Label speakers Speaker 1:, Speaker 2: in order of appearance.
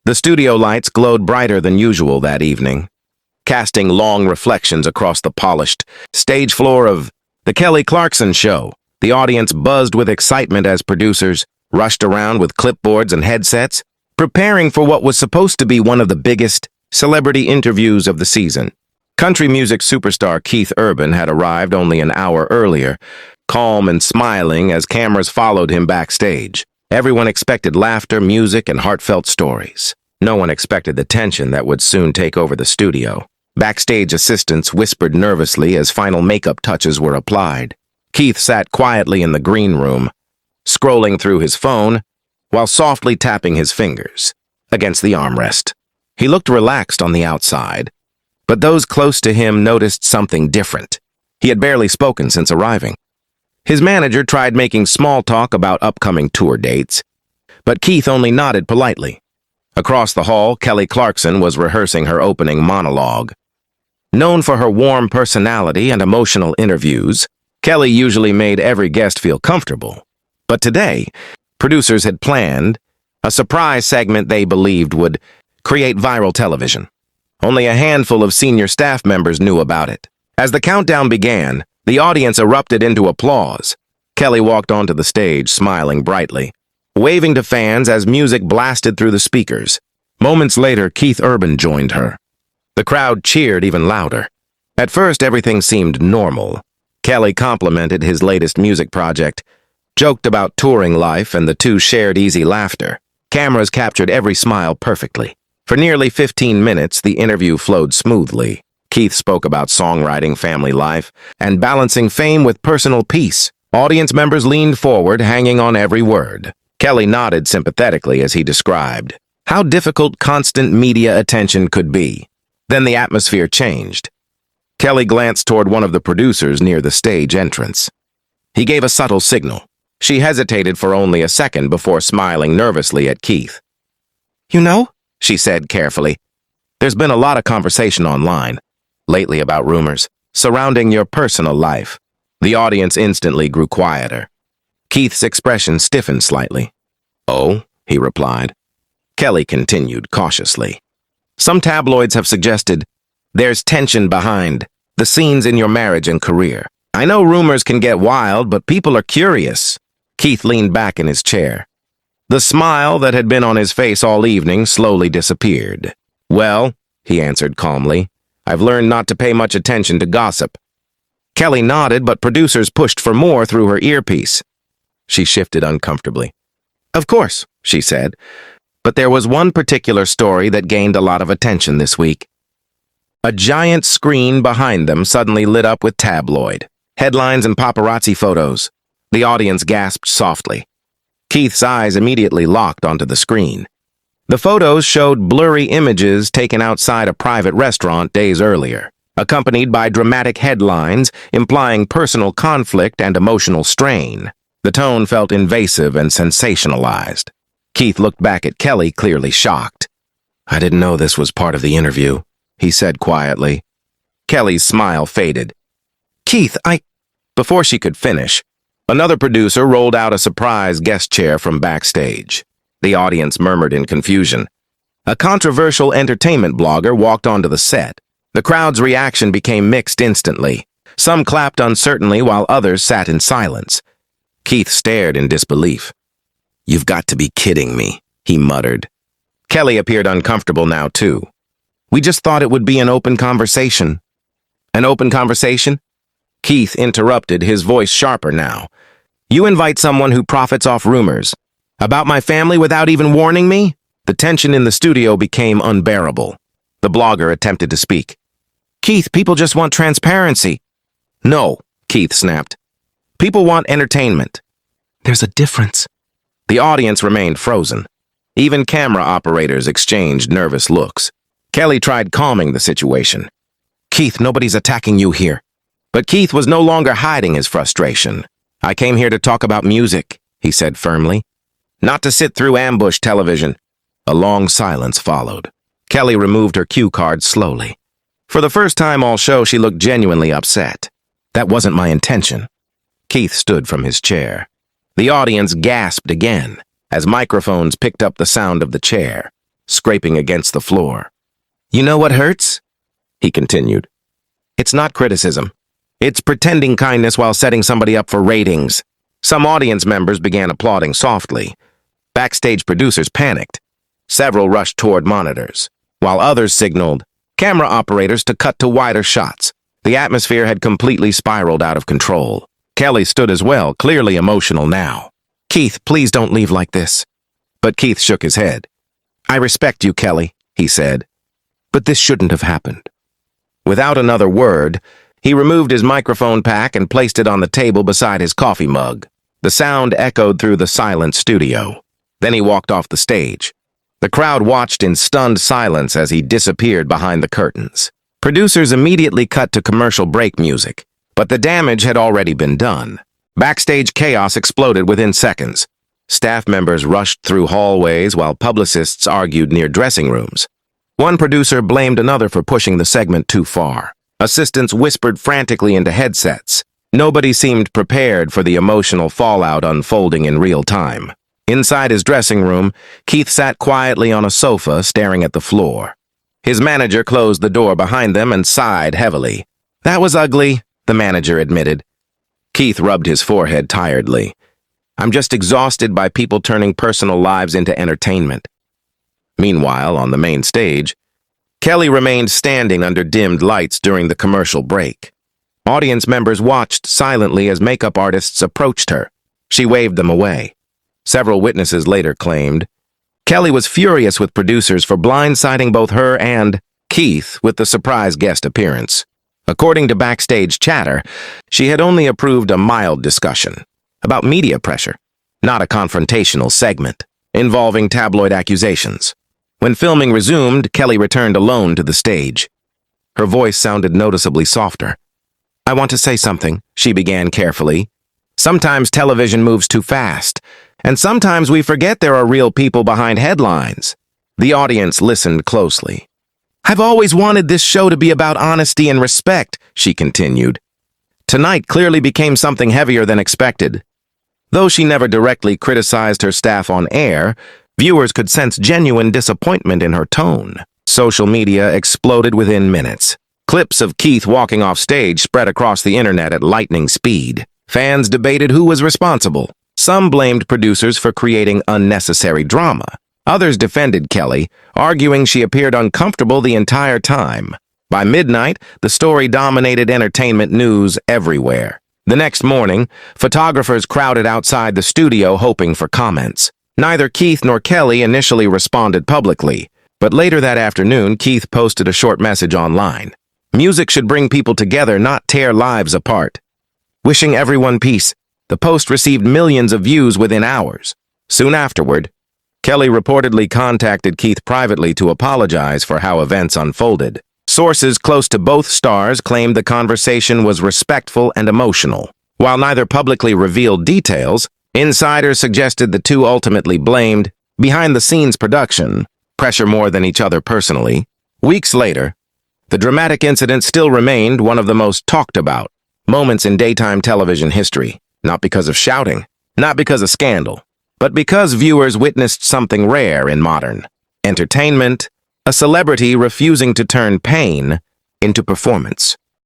Speaker 1: The studio lights glowed brighter than usual that evening, casting long reflections across the polished stage floor of the Kelly Clarkson show. The audience buzzed with excitement as producers rushed around with clipboards and headsets, preparing for what was supposed to be one of the biggest celebrity interviews of the season. Country music superstar Keith Urban had arrived only an hour earlier, calm and smiling as cameras followed him backstage. Everyone expected laughter, music, and heartfelt stories. No one expected the tension that would soon take over the studio. Backstage assistants whispered nervously as final makeup touches were applied. Keith sat quietly in the green room, scrolling through his phone while softly tapping his fingers against the armrest. He looked relaxed on the outside, but those close to him noticed something different. He had barely spoken since arriving. His manager tried making small talk about upcoming tour dates, but Keith only nodded politely. Across the hall, Kelly Clarkson was rehearsing her opening monologue. Known for her warm personality and emotional interviews, Kelly usually made every guest feel comfortable. But today, producers had planned a surprise segment they believed would create viral television. Only a handful of senior staff members knew about it. As the countdown began, the audience erupted into applause. Kelly walked onto the stage, smiling brightly, waving to fans as music blasted through the speakers. Moments later, Keith Urban joined her. The crowd cheered even louder. At first, everything seemed normal. Kelly complimented his latest music project, joked about touring life, and the two shared easy laughter. Cameras captured every smile perfectly. For nearly 15 minutes, the interview flowed smoothly. Keith spoke about songwriting, family life, and balancing fame with personal peace. Audience members leaned forward, hanging on every word. Kelly nodded sympathetically as he described how difficult constant media attention could be. Then the atmosphere changed. Kelly glanced toward one of the producers near the stage entrance. He gave a subtle signal. She hesitated for only a second before smiling nervously at Keith. "You know," she said carefully, "there's been a lot of conversation online lately about rumors surrounding your personal life." The audience instantly grew quieter. Keith's expression stiffened slightly. "Oh," he replied. Kelly continued cautiously. "Some tabloids have suggested there's tension behind the scenes in your marriage and career. I know rumors can get wild, but people are curious." Keith leaned back in his chair. The smile that had been on his face all evening slowly disappeared. "Well," he answered calmly, "I've learned not to pay much attention to gossip." Kelly nodded, but producers pushed for more through her earpiece. She shifted uncomfortably. "Of course," she said, "but there was one particular story that gained a lot of attention this week." A giant screen behind them suddenly lit up with tabloid headlines and paparazzi photos. The audience gasped softly. Keith's eyes immediately locked onto the screen. The photos showed blurry images taken outside a private restaurant days earlier, accompanied by dramatic headlines implying personal conflict and emotional strain. The tone felt invasive and sensationalized. Keith looked back at Kelly, clearly shocked. "I didn't know this was part of the interview," he said quietly. Kelly's smile faded. "Keith, Before she could finish, another producer rolled out a surprise guest chair from backstage. The audience murmured in confusion. A controversial entertainment blogger walked onto the set. The crowd's reaction became mixed instantly. Some clapped uncertainly while others sat in silence. Keith stared in disbelief. "You've got to be kidding me," he muttered. Kelly appeared uncomfortable now, too. "We just thought it would be an open conversation." "An open conversation?" Keith interrupted, his voice sharper now. "You invite someone who profits off rumors about my family without even warning me?" The tension in the studio became unbearable. The blogger attempted to speak. "Keith, people just want transparency." "No," Keith snapped. "People want entertainment." "There's a difference." The audience remained frozen. Even camera operators exchanged nervous looks. Kelly tried calming the situation. "Keith, nobody's attacking you here." But Keith was no longer hiding his frustration. "I came here to talk about music," he said firmly. "Not to sit through ambush television." A long silence followed. Kelly removed her cue card slowly. For the first time all show, she looked genuinely upset. "That wasn't my intention." Keith stood from his chair. The audience gasped again as microphones picked up the sound of the chair. scraping against the floor. "You know what hurts?" he continued. "It's not criticism. It's pretending kindness while setting somebody up for ratings." Some audience members began applauding softly. Backstage producers panicked. Several rushed toward monitors, while others signaled camera operators to cut to wider shots. The atmosphere had completely spiraled out of control. Kelly stood as well, clearly emotional now. "Keith, please don't leave like this." But Keith shook his head. "I respect you, Kelly," he said, "but this shouldn't have happened." Without another word, he removed his microphone pack and placed it on the table beside his coffee mug. The sound echoed through the silent studio. Then he walked off the stage. The crowd watched in stunned silence as he disappeared behind the curtains. Producers immediately cut to commercial break music, but the damage had already been done. Backstage chaos exploded within seconds. Staff members rushed through hallways while publicists argued near dressing rooms. One producer blamed another for pushing the segment too far. Assistants whispered frantically into headsets. Nobody seemed prepared for the emotional fallout unfolding in real time. Inside his dressing room, Keith sat quietly on a sofa, staring at the floor. His manager closed the door behind them and sighed heavily. "That was ugly," the manager admitted. Keith rubbed his forehead tiredly. "I'm just exhausted by people turning personal lives into entertainment." Meanwhile, on the main stage, Kelly remained standing under dimmed lights during the commercial break. Audience members watched silently as makeup artists approached her. She waved them away. Several witnesses later claimed Kelly was furious with producers for blindsiding both her and Keith with the surprise guest appearance. According to backstage chatter, she had only approved a mild discussion about media pressure, not a confrontational segment involving tabloid accusations. When filming resumed, Kelly returned alone to the stage. Her voice sounded noticeably softer. "I want to say something," she began carefully. "Sometimes television moves too fast, and sometimes we forget there are real people behind headlines." The audience listened closely. "I've always wanted this show to be about honesty and respect," she continued. Tonight clearly became something heavier than expected. Though she never directly criticized her staff on air, viewers could sense genuine disappointment in her tone. Social media exploded within minutes. Clips of Keith walking off stage spread across the internet at lightning speed. Fans debated who was responsible. Some blamed producers for creating unnecessary drama. Others defended Kelly, arguing she appeared uncomfortable the entire time. By midnight, the story dominated entertainment news everywhere. The next morning, photographers crowded outside the studio hoping for comments. Neither Keith nor Kelly initially responded publicly, but later that afternoon, Keith posted a short message online. "Music should bring people together, not tear lives apart. Wishing everyone peace." The post received millions of views within hours. Soon afterward, Kelly reportedly contacted Keith privately to apologize for how events unfolded. Sources close to both stars claimed the conversation was respectful and emotional. While neither publicly revealed details, insiders suggested the two ultimately blamed behind-the-scenes production, pressure more than each other personally. Weeks later, the dramatic incident still remained one of the most talked about moments in daytime television history. Not because of shouting, not because of scandal, but because viewers witnessed something rare in modern entertainment, a celebrity refusing to turn pain into performance.